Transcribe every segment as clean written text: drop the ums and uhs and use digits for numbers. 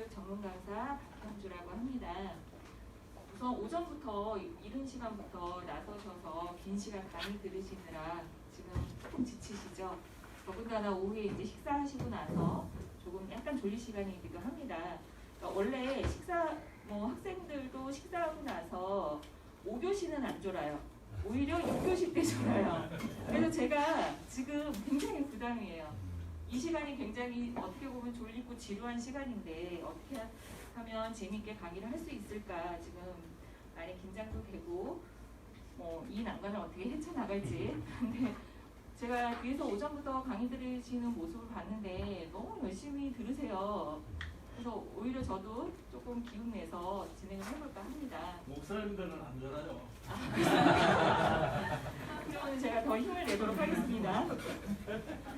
안정교육 전문 강사 박형주라고 합니다. 우선 오전부터 이른 시간부터 나서셔서 긴 시간 강의 들으시느라 지금 조금 지치시죠? 더군다나 오후에 이제 식사하시고 나서 조금 약간 졸릴 시간이기도 합니다. 그러니까 원래 학생들도 식사하고 나서 5교시는 안 졸아요. 오히려 6교시 때 졸아요. 그래서 제가 지금 굉장히 부담이에요. 이 시간이 굉장히 어떻게 보면 졸리고 지루한 시간인데 어떻게 하면 재밌게 강의를 할 수 있을까 지금 많이 긴장도 되고 이 난관을 어떻게 헤쳐나갈지. 근데 제가 뒤에서 오전부터 강의 들으시는 모습을 봤는데 너무 열심히 들으세요. 그래서 오히려 저도 조금 기운 내서 진행을 해볼까 합니다. 목사님들은 안 전하죠. 그러면 제가 더 힘을 내도록 하겠습니다.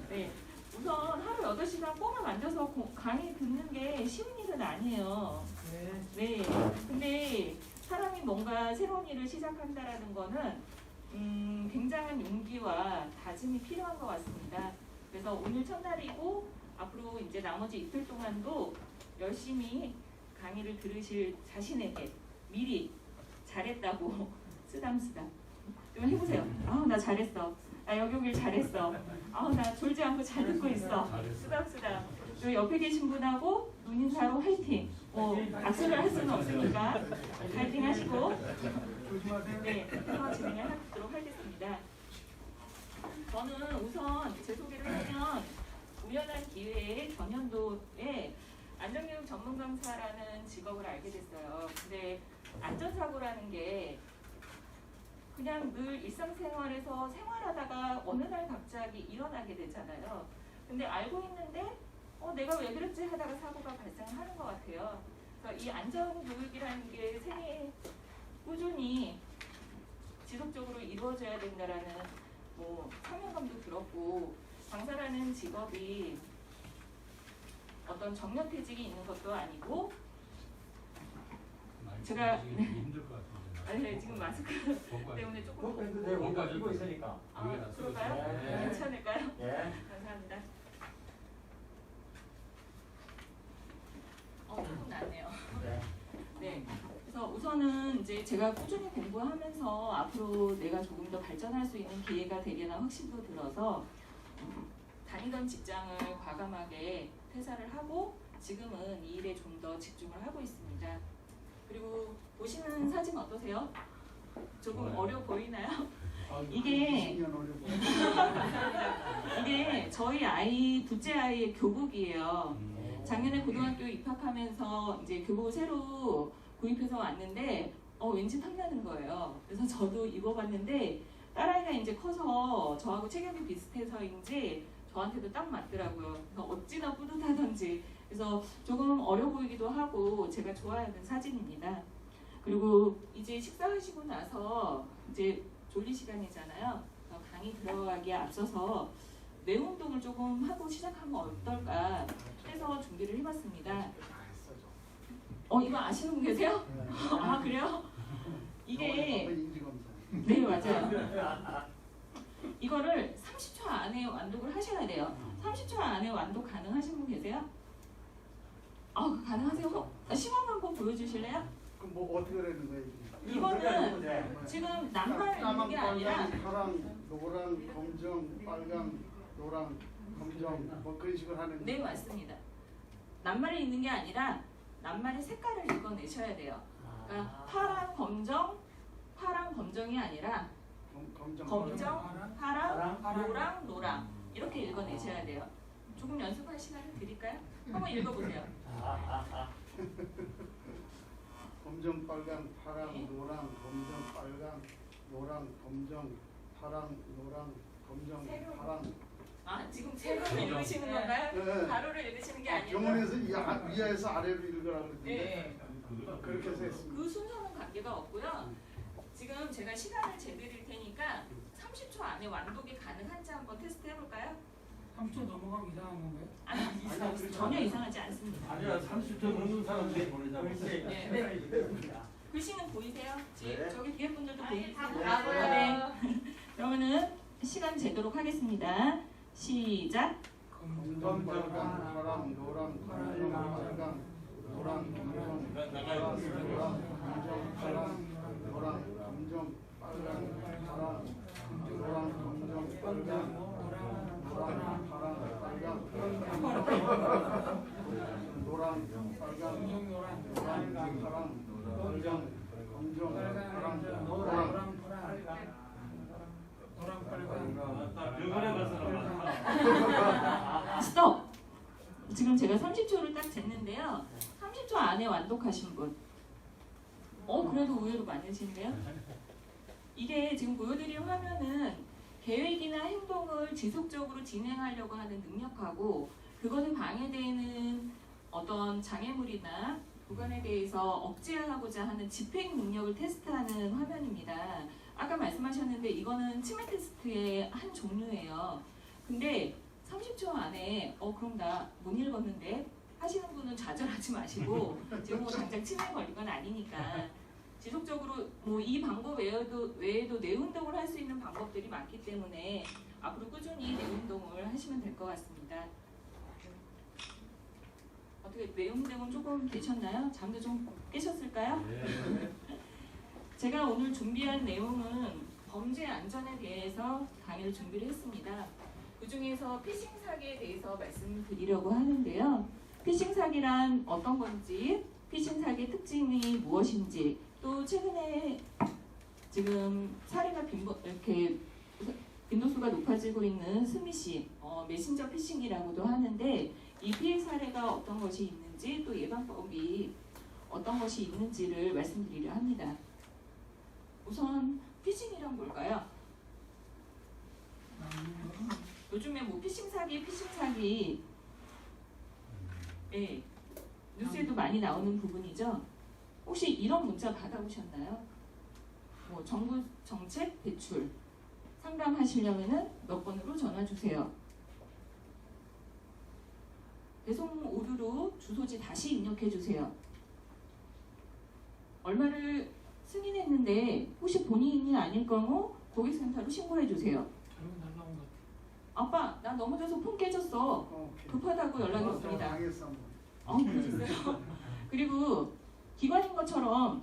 네, 우선 하루 8시간 꽁을 앉아서 강의 듣는 게 쉬운 일은 아니에요. 네, 근데 사람이 뭔가 새로운 일을 시작한다라는 거는 굉장한 용기와 다짐이 필요한 것 같습니다. 그래서 오늘 첫날이고 앞으로 이제 나머지 이틀 동안도 열심히 강의를 들으실 자신에게 미리 잘했다고 쓰담쓰담 좀 해보세요. 나 잘했어. 여기 오길 잘했어. 나 졸지 않고 잘 듣고 있어. 쓰담쓰담. 또 옆에 계신 분하고 눈인사로 화이팅. 악수를 할 수는 없으니까 화이팅 하시고 네, 해서 진행을 하도록 하겠습니다. 저는 우선 제 소개를 하면 우연한 기회에 전년도에 안전교육 전문 강사라는 직업을 알게 됐어요. 근데 안전사고라는 게 그냥 늘 일상생활에서 생활하다가 어느 날 갑자기 일어나게 되잖아요. 근데 알고 있는데 내가 왜 그랬지 하다가 사고가 발생하는 것 같아요. 그러니까 이 안전교육이라는 게 생애에 꾸준히 지속적으로 이루어져야 된다라는 사명감도 들었고 강사라는 직업이 어떤 정년퇴직이 있는 것도 아니고 제가 힘들 것 같은데. 네, 지금 마스크 때문에 조금 뭔가 이거 있으니까. 그럴까요? 네. 괜찮을까요? 예. 감사합니다. 조금 낫네요. 네. 그래서 우선은 이제 제가 꾸준히 공부하면서 앞으로 내가 조금 더 발전할 수 있는 기회가 되리라는 확신도 들어서 다니던 직장을 과감하게 퇴사를 하고 지금은 이 일에 좀 더 집중을 하고 있습니다. 그리고 보시는 사진 어떠세요? 조금 어려 보이나요? 이게 저희 둘째 아이의 교복이에요. 작년에 고등학교 입학하면서 이제 교복을 새로 구입해서 왔는데 왠지 탐나는 거예요. 그래서 저도 입어봤는데 딸아이가 이제 커서 저하고 체격이 비슷해서인지 저한테도 딱 맞더라고요. 그래서 어찌나 뿌듯하던지. 그래서 조금 어려 보이기도 하고 제가 좋아하는 사진입니다. 그리고 이제 식사하시고 나서 이제 졸리 시간이잖아요. 강의 들어가기에 앞서서 뇌 운동을 조금 하고 시작하면 어떨까 해서 준비를 해봤습니다. 이거 아시는 분 계세요? 그래요? 이게 네, 맞아요. 이거를 30초 안에 완독을 하셔야 돼요. 30초 안에 완독 가능하신 분 계세요? 가능하세요? 시범 한번 보여주실래요? 그럼 어떻게 되는 거예요? 이거는 지금 낱말 있는 게 아니라 파랑, 노랑, 검정, 빨강, 노랑, 검정 그런 식으로 하는 네, 맞습니다. 낱말이 있는 게 아니라 낱말의 색깔을 읽어내셔야 돼요. 그러니까 파랑, 검정이 아니라 검정, 파랑, 노랑 이렇게 읽어내셔야 돼요. 조금 연습할 시간을 드릴까요? 한번 읽어보세요. 검정, 빨강, 파랑, 네. 노랑, 검정, 빨강, 노랑, 검정, 파랑, 노랑, 검정, 파랑. 지금 책을 읽으시는 건가요? 네. 가로를 읽으시는 게 아니고 병원에서 위에서 아래로 읽으라고 그랬는데 네. 그렇게 해서 했습니다. 그 순서는 관계가 없고요. 지금 제가 시간을 재드릴 테니까 30초 안에 완독이 가능한지 한번 테스트 해볼까요? 30초 넘어가면 이상한 건가요? 아니, 전혀 이상하지 않습니다. 아니야, 30초 넘는 사람들이 보내자고. 네. 글씨는 보이세요? 네. 저기 뒤에 분들도 보이세요? 다 보여요. 네. 그러면은 시간 재도록 하겠습니다. 시작. 검정, 빨강, 파랑, 노랑, 검정, 빨강, 노랑 검정 나가요. 노랑 검정 파랑 노랑 검정 빨강 파랑 노랑 검정 빨강 노랑 파랑 빨강 노랑 빨강 노랑 파랑 빨강 검정 파랑 노랑 병원에 가서 스톱! 지금 제가 30초를 딱 쟀는데요. 30초 안에 완독하신 분. 그래도 의외로 많으신데요. 이게 지금 보여드린 화면은 계획이나 행동을 지속적으로 진행하려고 하는 능력하고 그것에 방해되는 어떤 장애물이나 구간에 대해서 억제하고자 하는 집행 능력을 테스트하는 화면입니다. 아까 말씀하셨는데 이거는 치매 테스트의 한 종류예요. 근데 30초 안에 그럼 나 못 읽었는데 하시는 분은 좌절하지 마시고 지금 뭐 당장 치매에 걸린 건 아니니까 지속적으로 뭐 이 방법 외에도 뇌 운동을 할 수 있는 방법들이 많기 때문에 앞으로 꾸준히 뇌 운동을 하시면 될 것 같습니다. 어떻게 뇌 운동은 조금 되셨나요? 잠도 좀 깨셨을까요? 제가 오늘 준비한 내용은 범죄 안전에 대해서 강의를 준비를 했습니다. 그 중에서 피싱 사기에 대해서 말씀을 드리려고 하는데요. 피싱 사기란 어떤 건지, 피싱 사기의 특징이 무엇인지, 또 최근에 지금 사례가 이렇게 빈도수가 높아지고 있는 스미시, 메신저 피싱이라고도 하는데 이 피해 사례가 어떤 것이 있는지 또 예방법이 어떤 것이 있는지를 말씀드리려 합니다. 우선 피싱이란 뭘까요? 요즘에 뭐 피싱 사기, 예, 뉴스에도 많이 나오는 부분이죠. 혹시 이런 문자 받아보셨나요? 뭐 정부 정책 대출 상담하시려면은 몇 번으로 전화 주세요. 배송 오류로 주소지 다시 입력해 주세요. 얼마를 승인했는데 혹시 본인이 아닐 경우 고객센터로 신고해 주세요. 아빠, 나 넘어져서 폰 깨졌어. 급하다고 연락이 옵니다. 그러셨어요? 그리고 기관인 것처럼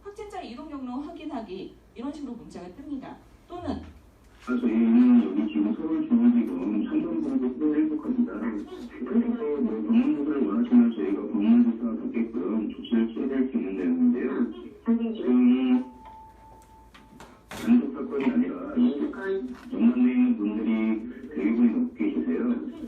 확진자 이동 경로 확인하기 이런 식으로 문자가 뜹니다. 또는 저희는 여기 지금 서울 중앙지검 청담본부 행복합니다. 그래서 방문조사를 원하시면 저희가 방문조사 받게끔 조치를 취해야 수 있는 내용인데요. 지금 단독 사건이 아니라 연관돼 있는 분들이 대부분이 높게 계세요.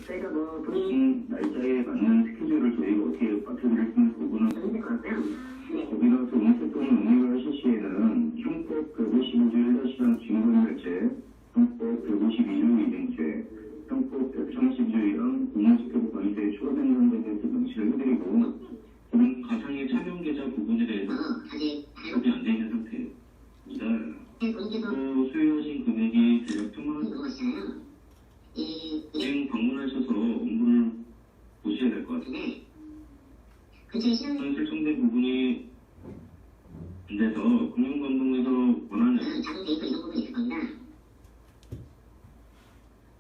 저희가 본인 날짜에 맞는 스케줄을 저희가 어떻게 맞춰드릴 수 있는 부분은 거기라서 음식동을 운영을 하실 시에는 형법 155조 1-1 증거인멸죄, 형법 152조 이등죄, 형법 132조랑 공무집행 관리자에 추가된 것에 대해서 명시를 해드리고 지금 가상의 차명 계좌 부분에 대해서 답이 안 돼 있는 상태입니다. 또 소유하신 금액이 대략 1,000만 원 지금 방문하셔서 업무를 보셔야 될 것 같아요. 설정된 부분이 안 돼서 금융감독에서 원하는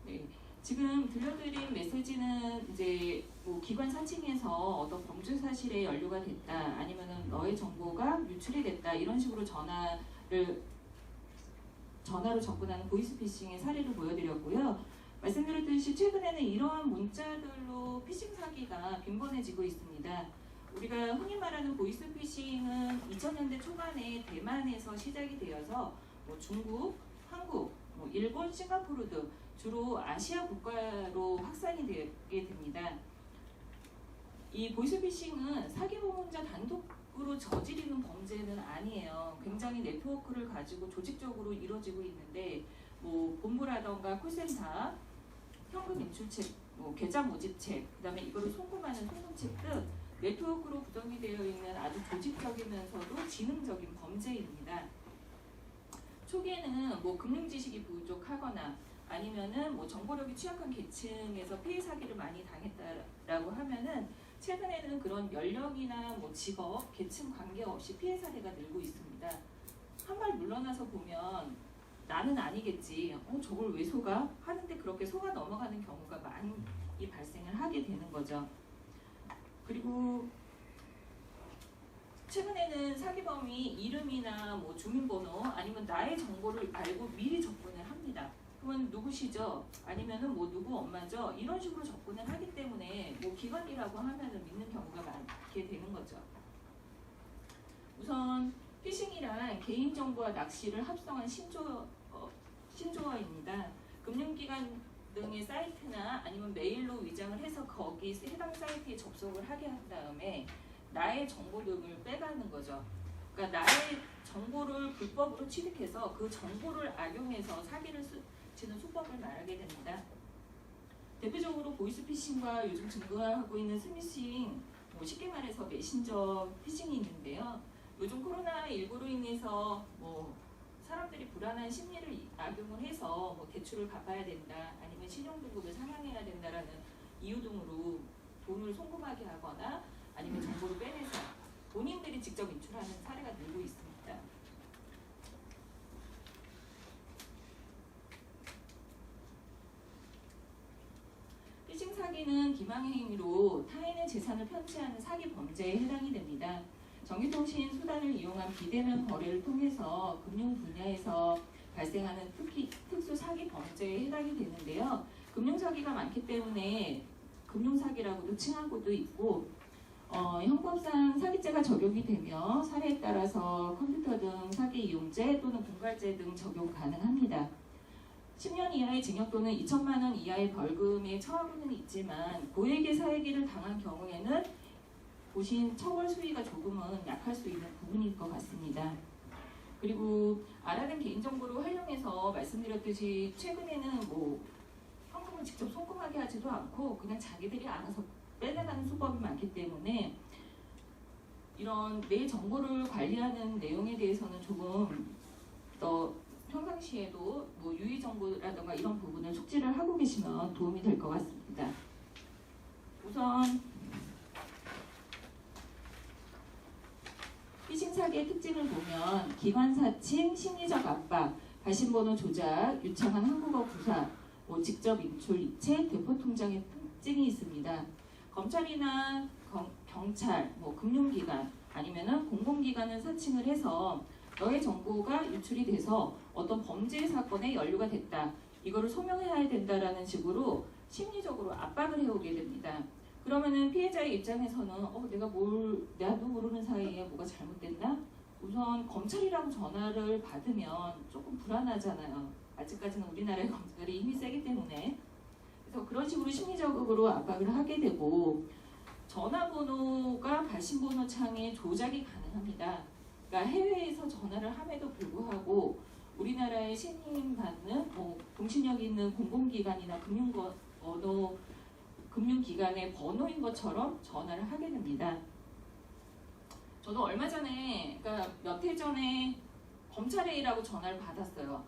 네, 지금 들려드린 메시지는 이제 뭐 기관 사칭에서 어떤 범죄 사실에 연루가 됐다, 아니면은 너의 정보가 유출이 됐다 이런 식으로 전화로 접근하는 보이스피싱의 사례를 보여드렸고요. 말씀드렸듯이 최근에는 이러한 문자들로 피싱 사기가 빈번해지고 있습니다. 우리가 흔히 말하는 보이스피싱은 2000년대 초반에 대만에서 시작이 되어서 뭐 중국, 한국, 뭐 일본, 싱가포르 등 주로 아시아 국가로 확산이 되게 됩니다. 이 보이스피싱은 사기 고문자 단독으로 저지르는 범죄는 아니에요. 굉장히 네트워크를 가지고 조직적으로 이루어지고 있는데 뭐 본부라던가 콜센터, 현금 인출책, 뭐 계좌 모집책, 그다음에 이거를 송금하는 송금책 등 네트워크로 구성이 되어 있는 아주 조직적이면서도 지능적인 범죄입니다. 초기에는 뭐 금융 지식이 부족하거나 아니면은 뭐 정보력이 취약한 계층에서 피해 사기를 많이 당했다라고 하면은 최근에는 그런 연령이나 뭐 직업, 계층 관계없이 피해 사례가 늘고 있습니다. 한 발 물러나서 보면 나는 아니겠지. 저걸 왜 속아? 하는데 그렇게 속아 넘어가는 경우가 많이 발생을 하게 되는 거죠. 그리고 최근에는 사기범이 이름이나 뭐 주민번호 아니면 나의 정보를 알고 미리 접근을 합니다. 그러면 누구시죠? 아니면은 뭐 누구 엄마죠? 이런 식으로 접근을 하기 때문에 뭐 기관이라고 하면은 믿는 경우가 많게 되는 거죠. 우선 피싱이란 개인정보와 낚시를 합성한 신조어입니다. 금융기관 등의 사이트나 아니면 메일로 위장을 해서 거기 해당 사이트에 접속을 하게 한 다음에 나의 정보 등을 빼가는 거죠. 그러니까 나의 정보를 불법으로 취득해서 그 정보를 악용해서 사기를 치는 수법을 말하게 됩니다. 대표적으로 보이스피싱과 요즘 증가하고 있는 스미싱, 뭐 쉽게 말해서 메신저 피싱이 있는데요. 요즘 코로나19로 인해서 뭐 사람들이 불안한 심리를 악용을 해서 뭐 대출을 갚아야 된다, 아니면 신용등급을 상향해야 된다라는 이유 등으로 돈을 송금하게 하거나 아니면 정보를 빼내서 본인들이 직접 인출하는 사례가 늘고 있습니다. 피싱 사기는 기망의 행위로 타인의 재산을 편취하는 사기 범죄에 해당이 됩니다. 전기통신 수단을 이용한 비대면 거래를 통해서 금융 분야에서 발생하는 특수 사기 범죄에 해당이 되는데요. 금융사기가 많기 때문에 금융사기라고도 칭하고도 있고 형법상 사기죄가 적용이 되며 사례에 따라서 컴퓨터 등 사기 이용죄 또는 공갈죄 등 적용 가능합니다. 10년 이하의 징역 또는 2천만 원 이하의 벌금에 처하고는 있지만 고액의 사기를 당한 경우에는 보신 처벌 수위가 조금은 약할 수 있는 부분일 것 같습니다. 그리고 알아낸 개인정보를 활용해서 말씀드렸듯이 최근에는 뭐 현금을 직접 송금하게 하지도 않고 그냥 자기들이 알아서 빼내가는 수법이 많기 때문에 이런 내 정보를 관리하는 내용에 대해서는 조금 더 평상시에도 뭐 유의 정보라든가 이런 부분을 숙지를 하고 계시면 도움이 될 것 같습니다. 우선 피싱 사기의 특징을 보면 기관 사칭, 심리적 압박, 발신번호 조작, 유창한 한국어 구사, 뭐 직접 인출 이체, 대포 통장의 특징이 있습니다. 검찰이나 경찰, 뭐 금융기관 아니면은 공공기관을 사칭을 해서 너의 정보가 유출이 돼서 어떤 범죄 사건에 연루가 됐다. 이거를 소명해야 된다라는 식으로 심리적으로 압박을 해오게 됩니다. 그러면은 피해자의 입장에서는 나도 모르는 사이에 뭐가 잘못됐나? 우선 검찰이라고 전화를 받으면 조금 불안하잖아요. 아직까지는 우리나라의 검찰이 힘이 세기 때문에. 그래서 그런 식으로 심리적으로 압박을 하게 되고 전화번호가 발신번호 창에 조작이 가능합니다. 그러니까 해외에서 전화를 함에도 불구하고 우리나라에 신임받는 공신력이 있는 공공기관이나 금융기관의 번호인 것처럼 전화를 하게 됩니다. 저도 얼마 전에, 그러니까 몇 해 전에 검찰에이라고 전화를 받았어요.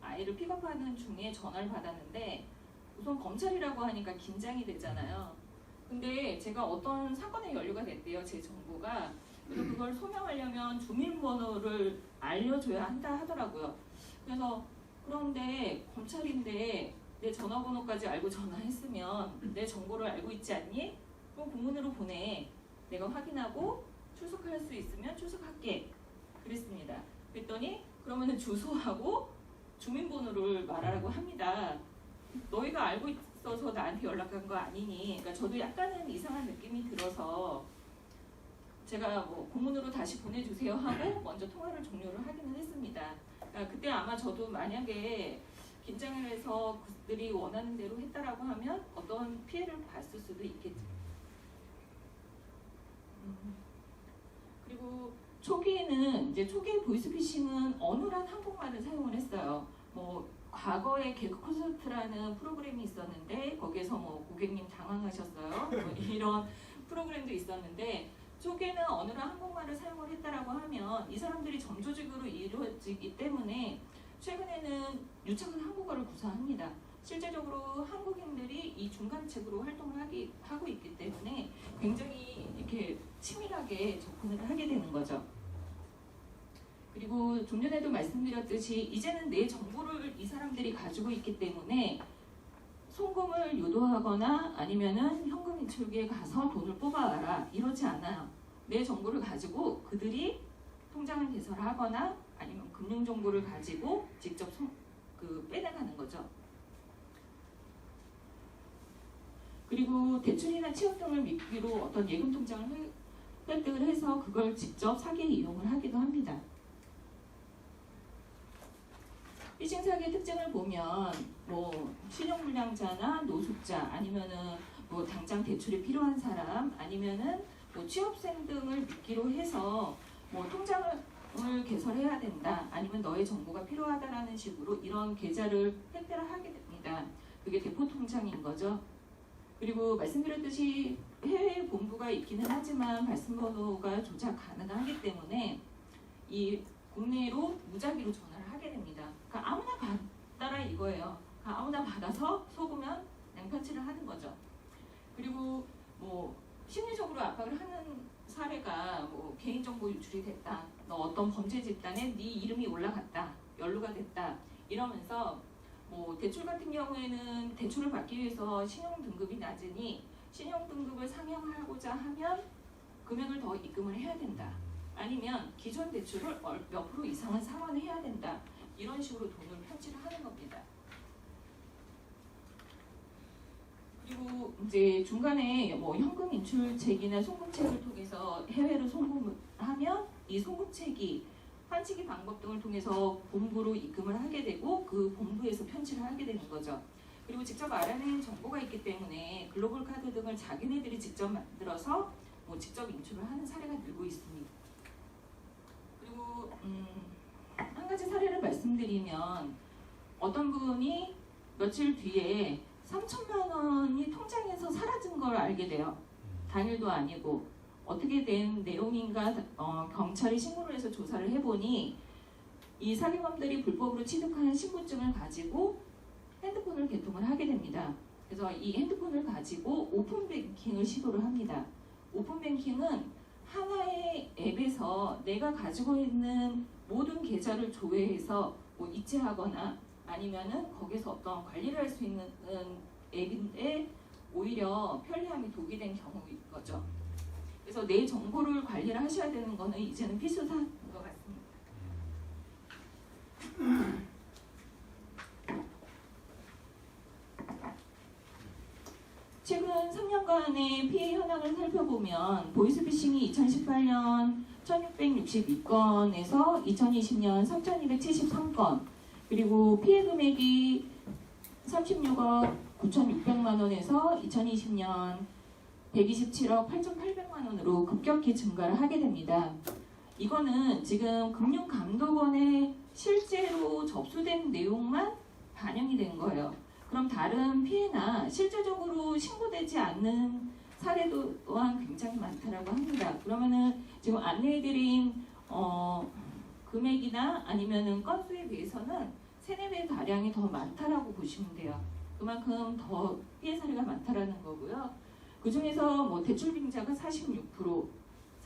아이를 픽업하는 중에 전화를 받았는데 우선 검찰이라고 하니까 긴장이 되잖아요. 근데 제가 어떤 사건에 연루가 됐대요, 제 정보가. 그래서 그걸 소명하려면 주민번호를 알려줘야 한다 하더라고요. 그래서 그런데 검찰인데 내 전화번호까지 알고 전화했으면 내 정보를 알고 있지 않니? 그럼 공문으로 보내. 내가 확인하고 출석할 수 있으면 출석할게. 그랬습니다. 그랬더니 그러면은 주소하고 주민번호를 말하라고 합니다. 너희가 알고 있어서 나한테 연락한 거 아니니? 그러니까 저도 약간은 이상한 느낌이 들어서 제가 뭐 공문으로 다시 보내주세요 하고 먼저 통화를 종료를 하기는 했습니다. 그러니까 그때 아마 저도 만약에 긴장을 해서 그들이 원하는 대로 했다라고 하면 어떤 피해를 봤을 수도 있겠죠. 그리고 초기에는 이제 초기의 보이스피싱은 어눌한 한국말을 사용을 했어요. 뭐 과거에 개그 콘서트라는 프로그램이 있었는데 거기에서 뭐 고객님 당황하셨어요. 뭐 이런 프로그램도 있었는데 초기에는 어눌한 한국말을 사용을 했다라고 하면 이 사람들이 점조직으로 이루어지기 때문에 최근에는 유창한 한국어를 구사합니다. 실제적으로 한국인들이 이 중간책으로 활동을 하고 있기 때문에 굉장히 이렇게 치밀하게 접근을 하게 되는 거죠. 그리고 좀 전에도 말씀드렸듯이 이제는 내 정보를 이 사람들이 가지고 있기 때문에 송금을 유도하거나 아니면은 현금 인출기에 가서 돈을 뽑아와라 이러지 않아요. 내 정보를 가지고 그들이 통장을 개설하거나 아니면 금융 정보를 가지고 직접 빼내가는 거죠. 그리고 대출이나 취업 등을 미끼로 어떤 예금 통장을 획득을 해서 그걸 직접 사기에 이용을 하기도 합니다. 피싱 사기의 특징을 보면 신용불량자나 노숙자 아니면은 당장 대출이 필요한 사람 아니면은 취업생 등을 미끼로 해서 통장을 개설해야 된다 아니면 너의 정보가 필요하다라는 식으로 이런 계좌를 획득을 하게 됩니다. 그게 대포 통장인 거죠. 그리고 말씀드렸듯이 해외 본부가 있기는 하지만 발신번호가 조작 가능하기 때문에 이 국내로 무작위로 전화를 하게 됩니다. 그러니까 아무나 받아라 이거예요. 그러니까 아무나 받아서 속으면 양편치를 하는 거죠. 그리고 심리적으로 압박을 하는 사례가 개인정보 유출이 됐다. 너 어떤 범죄 집단에 네 이름이 올라갔다. 연루가 됐다. 이러면서 대출 같은 경우에는 대출을 받기 위해서 신용등급이 낮으니 신용등급을 상향하고자 하면 금액을 더 입금을 해야 된다. 아니면 기존 대출을 몇 프로 이상은 상환해야 된다. 이런 식으로 돈을 편취를 하는 겁니다. 그리고 이제 중간에 현금 인출책이나 송금책을 통해서 해외로 송금을 하면 이 송금책이 환치기 방법 등을 통해서 본부로 입금을 하게 되고 그 본부에서 편취를 하게 되는 거죠. 그리고 직접 알아낸 정보가 있기 때문에 글로벌 카드 등을 자기네들이 직접 만들어서 직접 인출을 하는 사례가 늘고 있습니다. 그리고 한 가지 사례를 말씀드리면 어떤 분이 며칠 뒤에 3천만 원이 통장에서 사라진 걸 알게 돼요. 당일도 아니고 어떻게 된 내용인가 경찰이 신고를 해서 조사를 해보니 이 사기범들이 불법으로 취득한 신분증을 가지고 핸드폰을 개통을 하게 됩니다. 그래서 이 핸드폰을 가지고 오픈뱅킹을 시도를 합니다. 오픈뱅킹은 하나의 앱에서 내가 가지고 있는 모든 계좌를 조회해서 이체하거나 아니면은 거기서 어떤 관리를 할 수 있는 앱인데 오히려 편리함이 독이 된 경우인 거죠. 그래서 내 정보를 관리를 하셔야 되는 거는 이제는 필수사항인 것 같습니다. 최근 3년간의 피해 현황을 살펴보면 보이스피싱이 2018년 1662건에서 2020년 3273건 그리고 피해 금액이 36억 9,600만 원에서 2020년 127억 8,800만 원으로 급격히 증가를 하게 됩니다. 이거는 지금 금융감독원에 실제로 접수된 내용만 반영이 된 거예요. 그럼 다른 피해나 실제적으로 신고되지 않는 사례도 또한 굉장히 많다라고 합니다. 그러면은 지금 안내해드린 금액이나 아니면은 건수에 비해서는 3-4배 가량이 더 많다라고 보시면 돼요. 그만큼 더 피해 사례가 많다라는 거고요. 그 중에서 대출 빙자가 46%,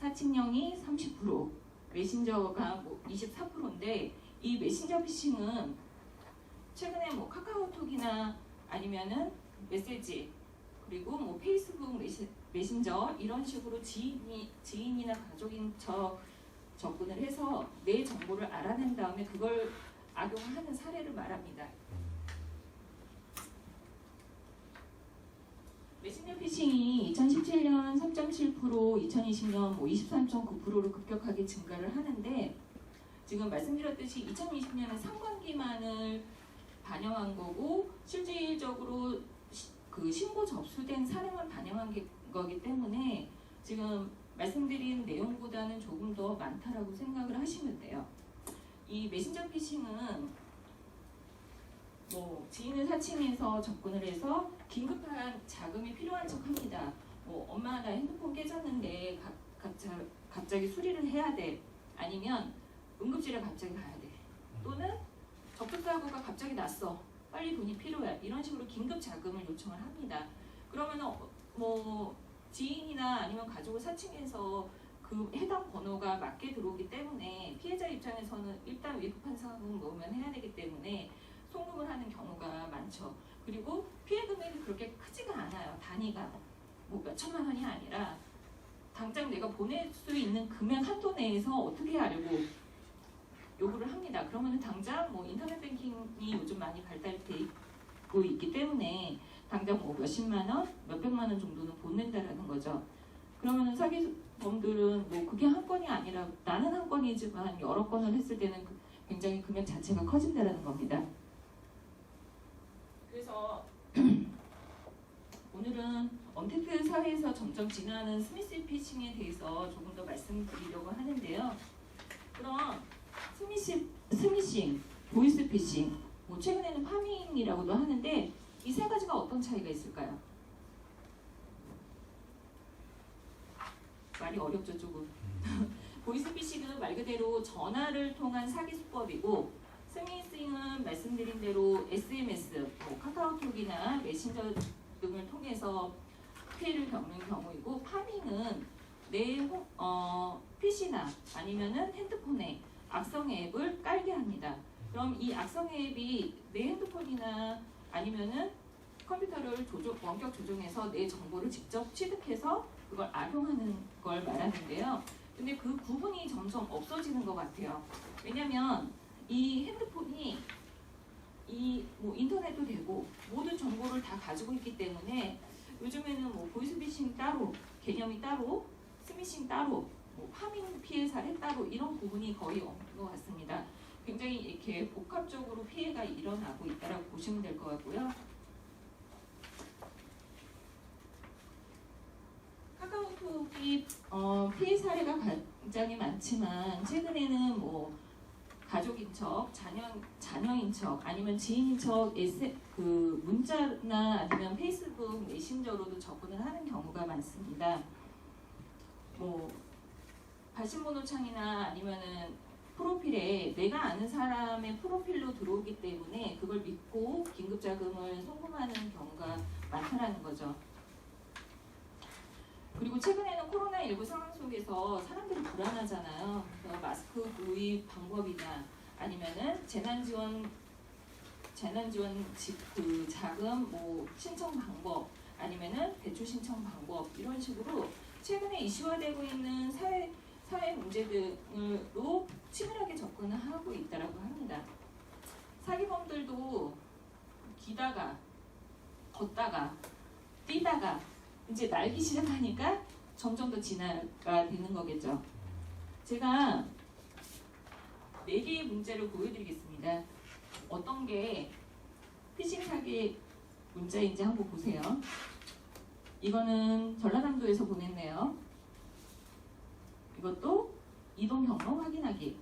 사칭령이 30%, 메신저가 24%인데 이 메신저 피싱은 최근에 카카오톡이나 아니면은 메시지 그리고 페이스북 메신저 이런 식으로 지인이나 가족인 척 접근을 해서 내 정보를 알아낸 다음에 그걸 악용하는 사례를 말합니다. 메신저 피싱이 2017년 3.7%, 2020년 23.9%로 급격하게 증가를 하는데 지금 말씀드렸듯이 2020년에 상반기만을 반영한 거고 실질적으로 그 신고 접수된 사례만 반영한 거기 때문에 지금 말씀드린 내용보다는 조금 더 많다라고 생각을 하시면 돼요. 이 메신저 피싱은 지인을 사칭해서 접근을 해서 긴급한 자금이 필요한 척합니다. 엄마 나 핸드폰 깨졌는데 갑자기 수리를 해야 돼. 아니면 응급실에 갑자기 가야 돼. 또는 접촉사고가 갑자기 났어. 빨리 돈이 필요해. 이런 식으로 긴급 자금을 요청을 합니다. 그러면 지인이나 아니면 가족을 사칭해서 그 해당 번호가 맞게 들어오기 때문에 피해자 입장에서는 일단 위급한 상황은 넣으면 해야 되기 때문에 송금을 하는 경우가 많죠. 그리고 피해 금액이 그렇게 크지가 않아요. 단위가 몇 천만 원이 아니라 당장 내가 보낼 수 있는 금액 한도 내에서 어떻게 하려고 요구를 합니다. 그러면 당장 뭐 인터넷 뱅킹이 요즘 많이 발달되고 있기 때문에 당장 뭐 몇십만 원, 몇백만 원 정도는 보낸다라는 거죠. 그러면 사기범들은 뭐 그게 한 건이 아니라 나는 한 건이지만 여러 건을 했을 때는 굉장히 금액 자체가 커진다라는 겁니다. 그래서 오늘은 언택트 사회에서 점점 진화하는 스미싱 피싱에 대해서 조금 더 말씀드리려고 하는데요. 그럼 스미싱, 보이스 피싱, 뭐 최근에는 파밍이라고도 하는데 이 세 가지가 어떤 차이가 있을까요? 말이 어렵죠 조금. 보이스 피싱은 말 그대로 전화를 통한 사기 수법이고 스미싱은 말씀드린 대로 SMS, 뭐 카카오톡이나 메신저 등을 통해서 피해를 겪는 경우이고 파밍은 내 PC나 아니면은 핸드폰에 악성 앱을 깔게 합니다. 그럼 이 악성 앱이 내 핸드폰이나 아니면은 컴퓨터를 원격 조종해서 내 정보를 직접 취득해서 그걸 악용하는 걸 말하는데요. 근데 그 구분이 점점 없어지는 것 같아요. 왜냐면 이 핸드폰이 이 뭐 인터넷도 되고 모든 정보를 다 가지고 있기 때문에 요즘에는 뭐 보이스피싱 따로, 개념이 따로, 스미싱 따로, 뭐 파밍 피해 사례 따로 이런 부분이 거의 없는 것 같습니다. 굉장히 이렇게 복합적으로 피해가 일어나고 있다라고 보시면 될 것 같고요. 카카오톡이 피해 사례가 굉장히 많지만 최근에는 뭐 가족인 척, 자녀인 척, 아니면 지인인 척 그 문자나 아니면 페이스북 메신저로도 접근을 하는 경우가 많습니다. 뭐 발신번호 창이나 아니면은 프로필에 내가 아는 사람의 프로필로 들어오기 때문에 그걸 믿고 긴급 자금을 송금하는 경우가 많다라는 거죠. 그리고 최근에는 코로나19 상황 속에서 사람들이 불안하잖아요. 그래서 마스크 구입 방법이나 아니면은 재난지원 그 자금 뭐 신청 방법 아니면은 대출 신청 방법 이런 식으로 최근에 이슈화되고 있는 사회 문제 등으로 치밀하게 접근을 하고 있다라고 합니다. 사기범들도 기다가 걷다가 뛰다가 이제 날기 시작하니까 점점 더 진화가 되는 거겠죠. 제가 4개의 문자를 보여드리겠습니다. 어떤 게 피싱 사기 문자인지 한번 보세요. 이거는 전라남도에서 보냈네요. 이것도 이동 경로 확인하기.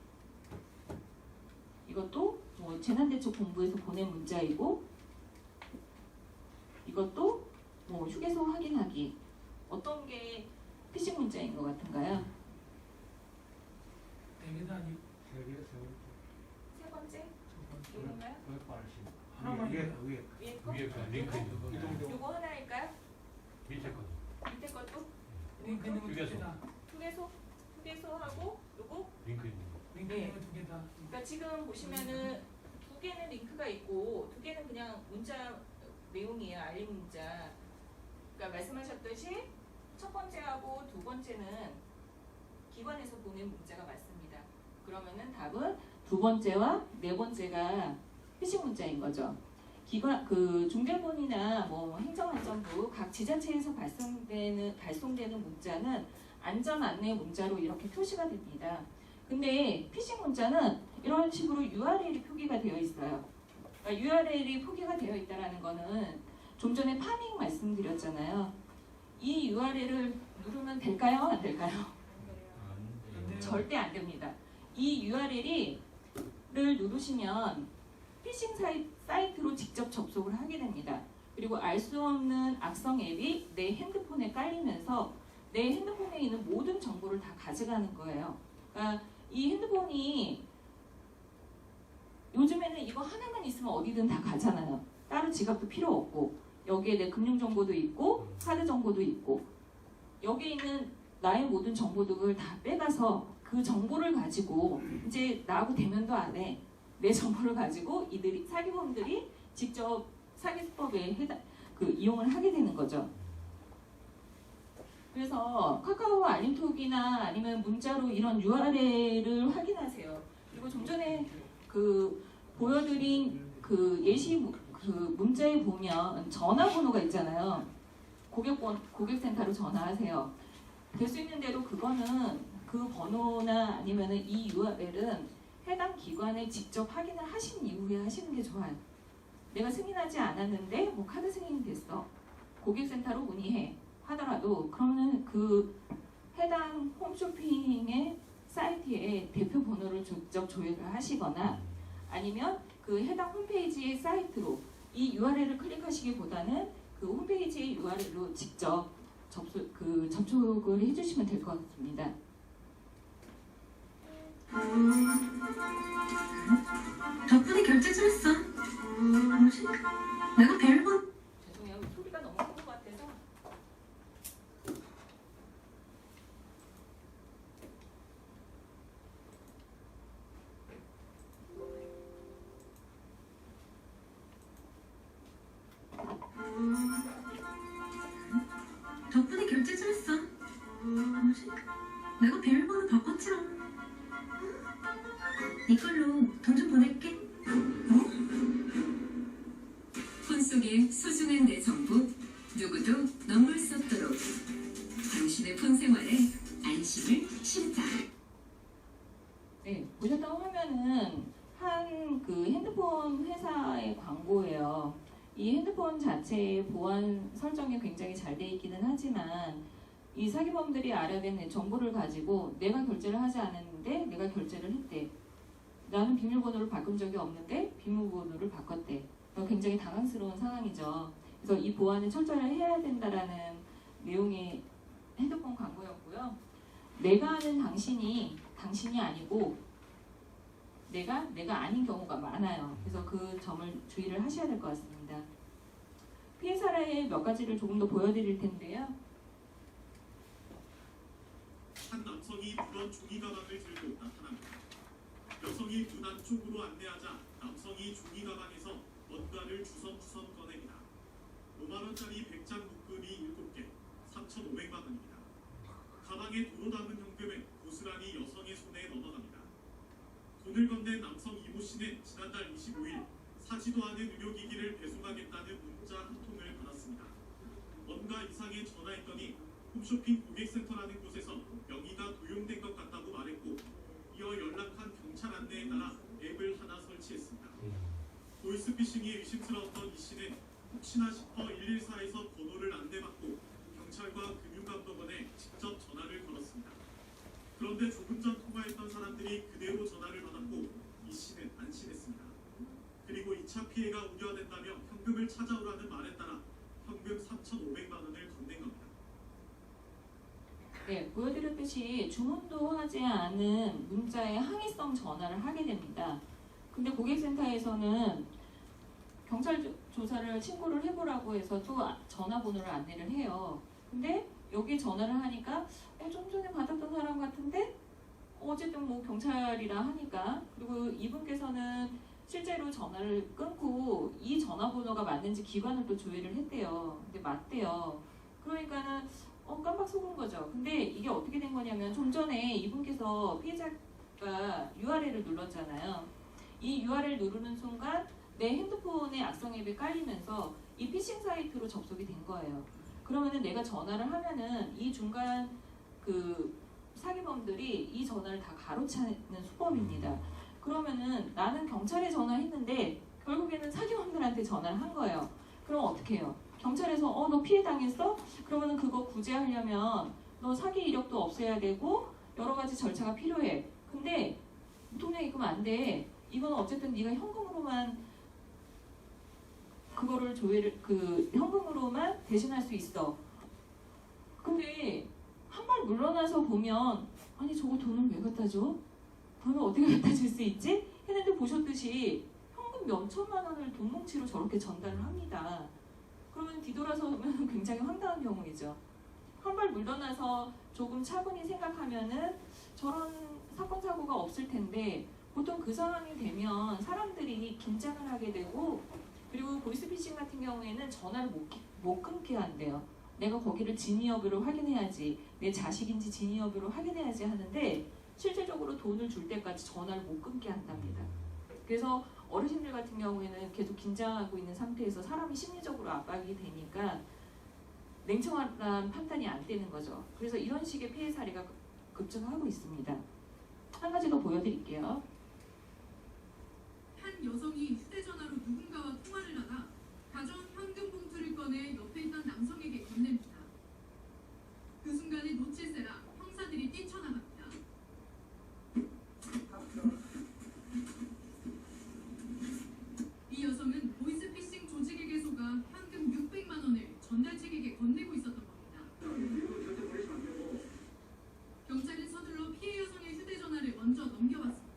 이것도 뭐 재난대책본부에서 보낸 문자이고 이것도 뭐 휴게소 확인하기. 어떤 게 피싱 문자인 것 같은가요? 되게도 아니고 세 번째? 이건가요? 하나만 위에 위에 거? 위에 거 링크 있는 거. 요거 하나일까요? 밑에 거. 밑에 것도? 링크 있는 거 휴게소. 2개다. 휴게소하고 요거? 링크 있는 거. 링크 있는 거 2개다. 그러니까 지금 보시면은 2개는 링크가 있고 2개는 그냥 문자 내용이에요. 알림 문자. 그러니까 말씀하셨듯이 첫 번째하고 두 번째는 기관에서 보낸 문자가 맞습니다. 그러면은 답은 두 번째와 네 번째가 피싱 문자인 거죠. 그 중대본이나 뭐 행정안전부 각 지자체에서 발송되는 문자는 안전 안내 문자로 이렇게 표시가 됩니다. 근데 피싱 문자는 이런 식으로 URL이 표기가 되어 있어요. 그러니까 URL이 표기가 되어 있다라는 거는 좀 전에 파밍 말씀드렸잖아요. 이 URL을 누르면 될까요? 안 될까요? 절대 안 됩니다. 이 URL을 누르시면 피싱 사이트로 직접 접속을 하게 됩니다. 그리고 알 수 없는 악성 앱이 내 핸드폰에 깔리면서 내 핸드폰에 있는 모든 정보를 다 가져가는 거예요. 그러니까 이 핸드폰이 요즘에는 이거 하나만 있으면 어디든 다 가잖아요. 따로 지갑도 필요 없고 여기에 내 금융 정보도 있고 카드 정보도 있고 여기에 있는 나의 모든 정보들을 다 빼가서 그 정보를 가지고 이제 나하고 대면도 안 해. 내 정보를 가지고 사기범들이 직접 사기 수법에 이용을 하게 되는 거죠. 그래서 카카오 알림톡이나 아니면 문자로 이런 URL을 확인하세요. 그리고 좀 전에 그 보여드린 그 예시 그 문자에 보면 전화번호가 있잖아요. 고객센터로 전화하세요. 될 수 있는 대로 그거는 그 번호나 아니면은 이 URL은 해당 기관에 직접 확인을 하신 이후에 하시는 게 좋아요. 내가 승인하지 않았는데 뭐 카드 승인이 됐어. 고객센터로 문의해 하더라도 그러면 그 해당 홈쇼핑의 사이트에 대표 번호를 직접 조회를 하시거나 아니면 그 해당 홈페이지의 사이트로 이 URL을 클릭하시기보다는 그 홈페이지의 URL로 직접 접촉을 해주시면 될 것 같습니다. 덕분에 결제 좀 했어. 뭐지? 내가 비밀번호 죄송해요. 소리가 너무 큰 것 같아서. 덕분에 결제 좀 했어. 뭐지? 내가 비밀번호 바꿨지롱. 이걸로 돈 좀 보낼게. 폰 속에 소중한 내 정보 누구도 넘볼 수 없도록 당신의 폰 생활에 안심을 심다. 네, 보셨던 화면은 한 그 핸드폰 회사의 광고예요. 이 핸드폰 자체의 보안 설정이 굉장히 잘 돼 있기는 하지만 이 사기범들이 알아낸 정보를 가지고 내가 결제를 하지 않았는데 내가 결제를 했대. 나는 비밀번호를 바꾼 적이 없는데 비밀번호를 바꿨대. 굉장히 당황스러운 상황이죠. 그래서 이 보안을 철저히 해야 된다라는 내용의 핸드폰 광고였고요. 내가 아는 당신이 아니고 내가 아닌 경우가 많아요. 그래서 그 점을 주의를 하셔야 될 것 같습니다. 피해 사례의 몇 가지를 조금 더 보여드릴 텐데요. 한 남성이 무런 종이 가방을 들고 나타납니다. 여성이 문 안쪽으로 안내하자 남성이 종이 가방에서 뭔가를 주섬주섬 꺼냅니다. 5만원짜리 100장 묶음이 7개, 3,500만원입니다. 가방에 도로 담은 현금은 고스란히 여성의 손에 넘어갑니다. 돈을 건넨 남성 이모 씨는 지난달 25일 사지도 않은 의료기기를 배송하겠다는 문자 한 통을 받았습니다. 뭔가 이상해 전화했더니 홈쇼핑 고객센터라는 곳에서 명의가 도용된 것 같다고 말했고 이어 연락한 경찰 안내에 따라 앱을 하나 설치했습니다. 보이스피싱이 의심스러웠던 이 씨는 혹시나 싶어 114에서 번호를 안내받고 경찰과 금융감독원에 직접 전화를 걸었습니다. 그런데 조금 전 통화했던 사람들이 그대로 전화를 받았고 이 씨는 안심했습니다. 그리고 2차 피해가 우려된다며 현금을 찾아오라는 말에 따라 현금 3,500만 원을 건넨 겁니다. 네, 보여드렸듯이 주문도 하지 않은 문자에 항의성 전화를 하게 됩니다. 근데 고객센터에서는 경찰 조사를 신고를 해보라고 해서 또 전화번호를 안내를 해요. 근데 여기 전화를 하니까 좀 전에 받았던 사람 같은데 어쨌든 뭐 경찰이라 하니까 그리고 이분께서는 실제로 전화를 끊고 이 전화번호가 맞는지 기관을 또 조회를 했대요. 근데 맞대요. 그러니까는 깜빡 속은 거죠. 근데 이게 어떻게 된 거냐면 좀 전에 이분께서 피해자가 URL을 눌렀잖아요. 이 URL 누르는 순간 내 핸드폰에 악성 앱이 깔리면서 이 피싱 사이트로 접속이 된 거예요. 그러면은 내가 전화를 하면은 이 중간 그 사기범들이 이 전화를 다 가로채는 수법입니다. 그러면은 나는 경찰에 전화했는데 결국에는 사기범들한테 전화를 한 거예요. 그럼 어떻게 해요? 경찰에서 너 피해 당했어? 그러면은 그거 구제하려면 너 사기 이력도 없애야 되고 여러 가지 절차가 필요해. 근데 무통장 입금은 안 돼. 이건 어쨌든 네가 현금으로만 그거를 현금으로만 대신할 수 있어. 근데 한 발 물러나서 보면 아니 저거 돈을 왜 갖다 줘? 돈을 어떻게 갖다 줄 수 있지? 했는데 보셨듯이 현금 몇 천만 원을 돈뭉치로 저렇게 전달을 합니다. 그러면 뒤돌아서면 굉장히 황당한 경우이죠. 한 발 물러나서 조금 차분히 생각하면은 저런 사건 사고가 없을 텐데 보통 그 상황이 되면 사람들이 긴장을 하게 되고 그리고 보이스피싱 같은 경우에는 전화를 못 끊게 한대요. 내가 거기를 진위 여부를 확인해야지, 내 자식인지 진위 여부를 확인해야지 하는데 실질적으로 돈을 줄 때까지 전화를 못 끊게 한답니다. 그래서 어르신들 같은 경우에는 계속 긴장하고 있는 상태에서 사람이 심리적으로 압박이 되니까 냉정한 판단이 안 되는 거죠. 그래서 이런 식의 피해 사례가 급증하고 있습니다. 한 가지 더 보여드릴게요. 한 여성이 휴대전화로 누군가와 통화를 하다 가져온 현금 봉투를 꺼내 옆에 있던 남성에게 건넵니다. 그 순간에 놓칠세라 형사들이 뛰쳐나갑니다. 이 여성은 보이스피싱 조직에게 속아 현금 600만 원을 전달책에게 건네고 있었던 겁니다. 경찰은 서둘러 피해 여성의 휴대전화를 먼저 넘겨봤습니다.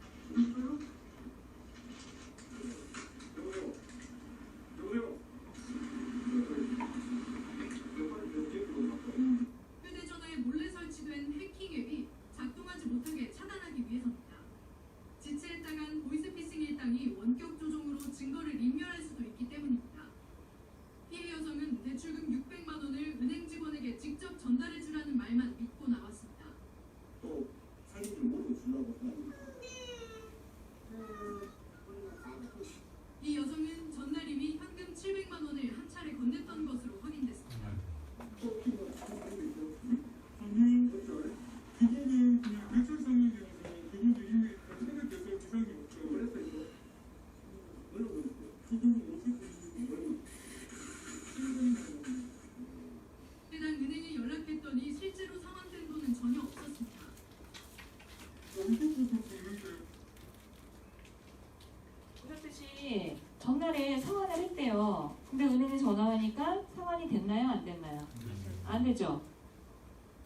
휴대전화에 몰래 설치된 해킹 앱이 작동하지 못하게 차단하기 위해서입니다. 지체에 따른 보이스피싱 일당이 원격 조종으로 증거를 인멸할 수도 있기 때문입니다. 피해 여성은 대출금 600만 원을 은행 직원에게 직접 전달해 주라는 말만 믿고 나왔습니다. 이 여성은 전날 이미 현금 700만 원을 한 차례 건넸던 것으로 확인됐습니다. 그거는 그냥 대출 상황이라서 그분도 이미 생각돼서 이상이 없죠. 해당 은행에 연락했더니 실제로 상환된 돈은 전혀 없었습니다. 보셨듯이 전날에 상환을 했대요. 근데 은행에 전화하니까 상환이 됐나요? 안 됐나요? 안 되죠.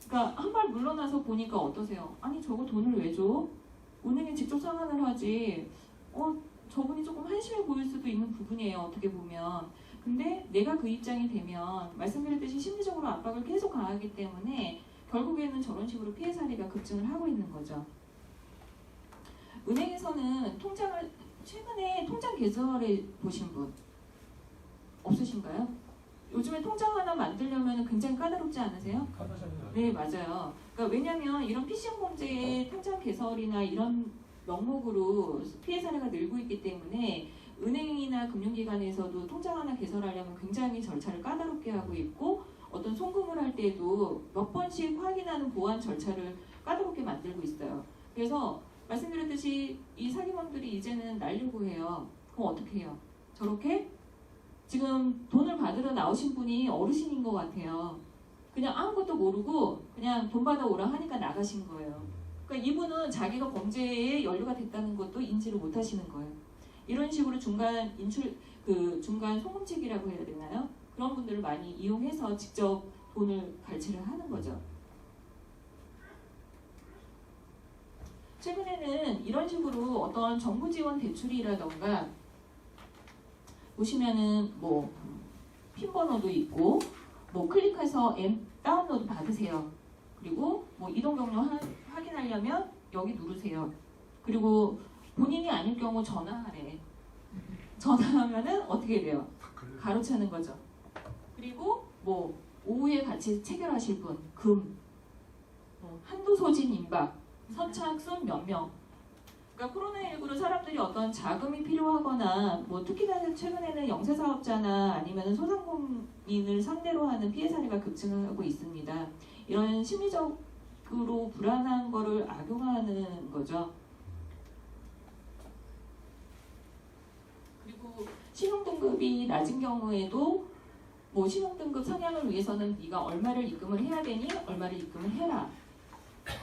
그러니까 한 발 물러나서 보니까 어떠세요? 아니 저거 돈을 왜 줘? 은행에 직접 상환을 하지. 저분이 조금 한심해 보일 수도 있는 부분이에요. 어떻게 보면. 근데 내가 그 입장이 되면 말씀드렸듯이 심리적으로 압박을 계속 가하기 때문에 결국에는 저런 식으로 피해 사례가 급증을 하고 있는 거죠. 은행에서는 최근에 통장 개설해 보신 분 없으신가요? 요즘에 통장 하나 만들려면 굉장히 까다롭지 않으세요? 네, 맞아요. 그러니까 왜냐하면 이런 피싱 범죄의 통장 개설이나 이런 명목으로 피해 사례가 늘고 있기 때문에 은행이나 금융기관에서도 통장 하나 개설하려면 굉장히 절차를 까다롭게 하고 있고 어떤 송금을 할 때도 몇 번씩 확인하는 보안 절차를 까다롭게 만들고 있어요. 그래서 말씀드렸듯이 이 사기범들이 이제는 날려고 해요. 그럼 어떻게 해요? 저렇게 지금 돈을 받으러 나오신 분이 어르신인 것 같아요. 그냥 아무것도 모르고 그냥 돈 받아오라 하니까 나가신 거예요. 그러니까 이분은 자기가 범죄에 연루가 됐다는 것도 인지를 못 하시는 거예요. 이런 식으로 중간 송금책이라고 해야 되나요? 그런 분들을 많이 이용해서 직접 돈을 갈취를 하는 거죠. 최근에는 이런 식으로 어떤 정부 지원 대출이라던가 보시면은 뭐 핀 번호도 있고 뭐 클릭해서 앱 다운로드 받으세요. 그리고 뭐 이동 경로 확인하려면 여기 누르세요. 그리고 본인이 아닐 경우 전화하래. 전화하면은 어떻게 돼요? 가로채는 거죠. 그리고 뭐 오후에 같이 체결하실 분, 한도 소진 임박, 선착순 몇 명. 그러니까 코로나19로 사람들이 어떤 자금이 필요하거나 뭐 특히나 최근에는 영세사업자나 아니면 소상공인을 상대로 하는 피해 사례가 급증하고 있습니다. 이런 심리적으로 불안한 거를 악용하는 거죠. 그리고 신용등급이 낮은 경우에도 뭐 신용등급 상향을 위해서는 네가 얼마를 입금을 해야 되니 얼마를 입금을 해라.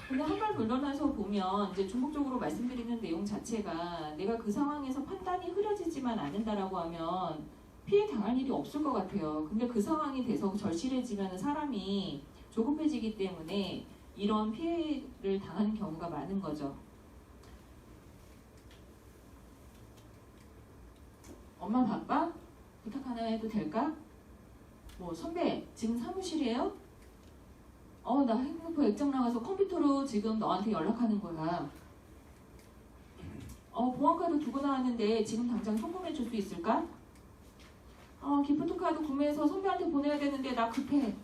근데 한 발 물러나서 보면 이제 중복적으로 말씀드리는 내용 자체가 내가 그 상황에서 판단이 흐려지지만 않는다라고 하면 피해 당할 일이 없을 것 같아요. 근데 그 상황이 돼서 절실해지면 사람이 조급해지기 때문에 이런 피해를 당하는 경우가 많은 거죠. 엄마 바빠? 부탁 하나 해도 될까? 뭐 선배 지금 사무실이에요? 나 핸드폰 액정 나가서 컴퓨터로 지금 너한테 연락하는 거야. 보안카드 두고 나왔는데 지금 당장 송금해 줄 수 있을까? 기프트카드 구매해서 선배한테 보내야 되는데 나 급해.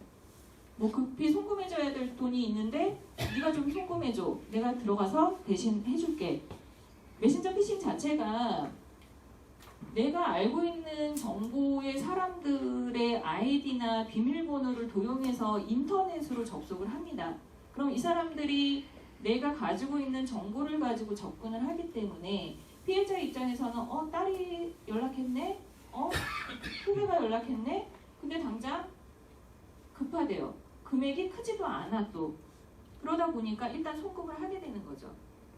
뭐 급히 송금해줘야 될 돈이 있는데 네가 좀 송금해줘. 내가 들어가서 대신 해줄게. 메신저 피싱 자체가 내가 알고 있는 정보의 사람들의 아이디나 비밀번호를 도용해서 인터넷으로 접속을 합니다. 그럼 이 사람들이 내가 가지고 있는 정보를 가지고 접근을 하기 때문에 피해자 입장에서는 딸이 연락했네? 후배가 연락했네? 근데 당장 급하대요. 금액이 크지도 않아 또. 그러다 보니까 일단 송금을 하게 되는 거죠.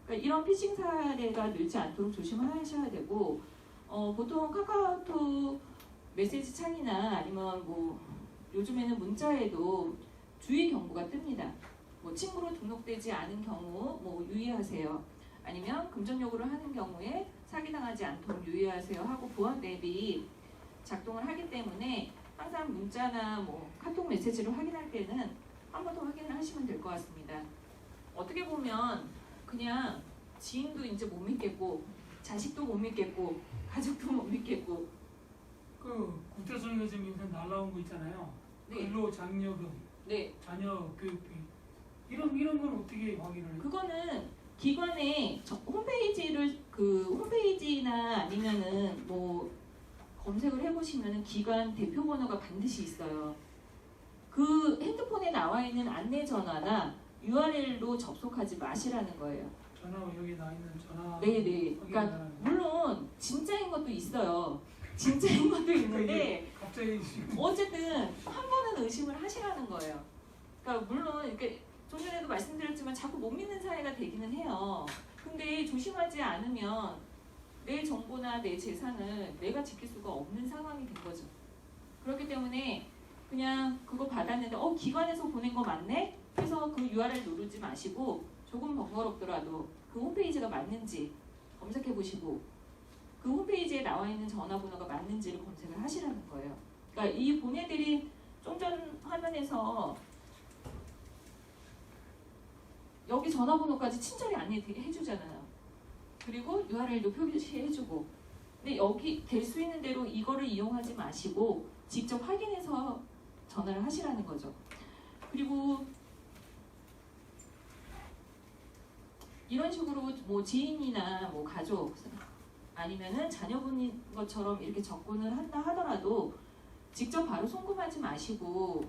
그러니까 이런 피싱 사례가 늘지 않도록 조심하셔야 되고 보통 카카오톡 메시지 창이나 아니면 뭐 요즘에는 문자에도 주의 경보가 뜹니다. 뭐 친구로 등록되지 않은 경우 뭐 유의하세요. 아니면 금전 요구를 하는 경우에 사기당하지 않도록 유의하세요 하고 보안 앱이 작동을 하기 때문에 항상 문자나 뭐 카톡 메시지를 확인할 때는 한 번 더 확인을 하시면 될 것 같습니다. 어떻게 보면 그냥 지인도 이제 못 믿겠고 자식도 못 믿겠고 가족도 못 믿겠고 그 국제선거증 인사 날라온 거 있잖아요. 네. 근로장려금, 네. 자녀 교육비 이런 건 어떻게 확인을 해요? 그거는 기관의 홈페이지나 아니면은 뭐 검색을 해보시면은 기관 대표 번호가 반드시 있어요. 그 핸드폰에 나와 있는 안내 전화나 URL로 접속하지 마시라는 거예요. 전화 여기 나 있는 전화. 네네. 그러니까 물론 진짜인 것도 있어요. 진짜인 것도 있는데 갑자기 어쨌든 한 번은 의심을 하시라는 거예요. 그러니까 물론 이렇게 좀 전에도 말씀드렸지만 자꾸 못 믿는 사회가 되기는 해요. 근데 조심하지 않으면 내 정보나 내 재산을 내가 지킬 수가 없는 상황이 된 거죠. 그렇기 때문에 그냥 그거 받았는데 기관에서 보낸 거 맞네? 그래서 그 URL 누르지 마시고 조금 번거롭더라도 그 홈페이지가 맞는지 검색해 보시고 그 홈페이지에 나와 있는 전화번호가 맞는지를 검색을 하시라는 거예요. 그러니까 이 보내드린 좀 전 화면에서 여기 전화번호까지 친절히 안내해주잖아요. 그리고 URL도 표시해주고. 근데 여기 될 수 있는 대로 이거를 이용하지 마시고 직접 확인해서 전화를 하시라는 거죠. 그리고 이런 식으로 뭐 지인이나 뭐 가족 아니면은 자녀분인 것처럼 이렇게 접근을 한다 하더라도 직접 바로 송금하지 마시고